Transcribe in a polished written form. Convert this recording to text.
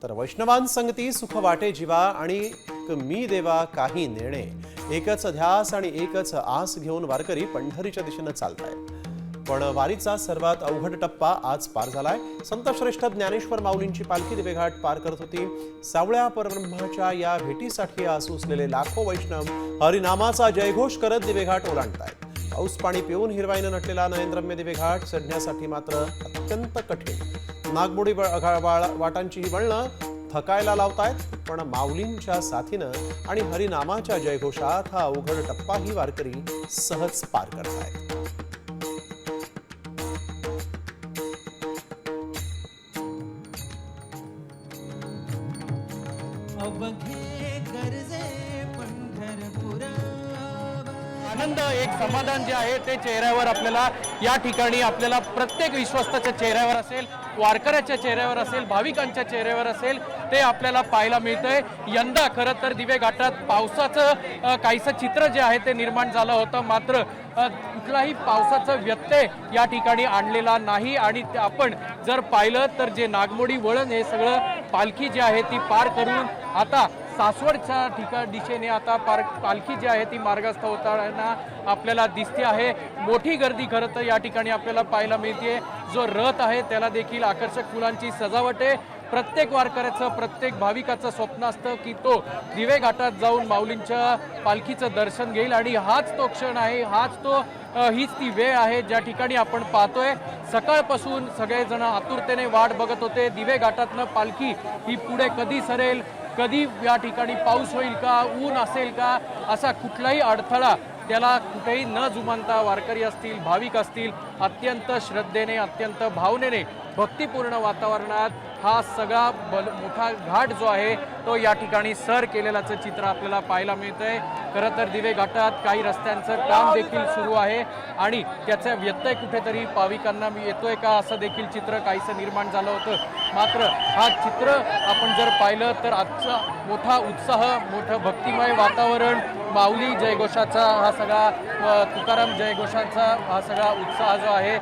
तर वैष्णवान संगती सुख वाटे जीवा आणि मी देवा काही नेणे, एकच ध्यास आणि एकच आस घेऊन वारकरी पंढरीच्या दिशेने चालतायत। पण वारीचा सर्वात अवघड टप्पा आज पार झालाय। संत श्रेष्ठ ज्ञानेश्वर माऊलींची पालखी दिवेघाट पार करत होती। सावळ्या परब्रह्माच्या या भेटीसाठी आसूसलेले लाखो वैष्णव हरिनामाचा जयघोष करत दिवेघाट ओलांडतायत। पाऊस पाणी पिऊन हिरवाईने नटलेला नयनरम्य दिवेघाट चढण्यासाठी मात्र अत्यंत कठीण। नागमोडी वाटांची ही वळणं थकायला लावतायत, पण माऊलींच्या साथीनं आणि हरिनामाच्या जयघोषात हा अवघड टप्पाही वारकरी सहज पार करतायत। आनंद, एक समाधान जे आहे ते चेहऱ्यावर आपल्याला या ठिकाणी आपल्याला प्रत्येक विश्वासाच्या चेहऱ्यावर असेल, वारकऱ्याच्या चेहऱ्यावर असेल, भाविकांच्या चेहऱ्यावर असेल, ते आपल्याला पाहायला मिळतंय। यंदा खरं तर दिवेघाटात पावसाचं काहीसं चित्र जे आहे ते निर्माण झालं होतं, मात्र कुठलाही पावसाचा व्यत्यय या ठिकाणी आणलेला नाही। आणि आपण जर पाहिलं तर जे नागमोडी वळण हे सगळं पालखी जी आहे ती पार करून आता सासवडच्या दिशेने आता पालखी जी आहे ती मार्गस्थ होताना आपल्याला दिसते आहे। मोठी गर्दी खरं तर या ठिकाणी आपल्याला पाहायला मिळते। जो रथ आहे त्याला देखील आकर्षक फुलांची सजावट आहे। प्रत्येक वारकऱ्याचं, प्रत्येक भाविकाचं स्वप्न असतं की तो दिवेघाटात जाऊन माऊलींच्या पालखीचं दर्शन घेईल, आणि हाच तो क्षण आहे, हीच ती वेळ आहे ज्या ठिकाणी आपण पाहतोय सकाळपासून सगळेजण आतुरतेने वाट बघत होते। दिवेघाटातनं पालखी ही पुढे कधी सरेल, कधी या ठिकाणी पाऊस होईल का, ऊन असेल का, असा कुठलाही अडथळा त्याला कुठेही न जुमानता वारकरी असतील, भाविक असतील, अत्यंत श्रद्धेने, अत्यंत भावनेने, भक्तिपूर्ण वातावरणात हा सगळा मोठा घाट जो आहे तो या ठिकाणी सर केलेल्याचं चित्र आपल्याला पाहायला मिळतंय। खरं तर दिवेघाटात काही रस्त्यांचं काम देखील सुरू आहे आणि त्याचा व्यत्यय कुठेतरी भाविकांना येतोय का असं देखील चित्र काहीसं निर्माण झालं होतं। मात्र हा चित्र आपण जर पाहिलं तर आजचा मोठा उत्साह, मोठं भक्तिमय वातावरण, माऊली जयघोषाचा हा सगळा, तुकाराम जयघोषाचा हा सगळा उत्साह जो आहे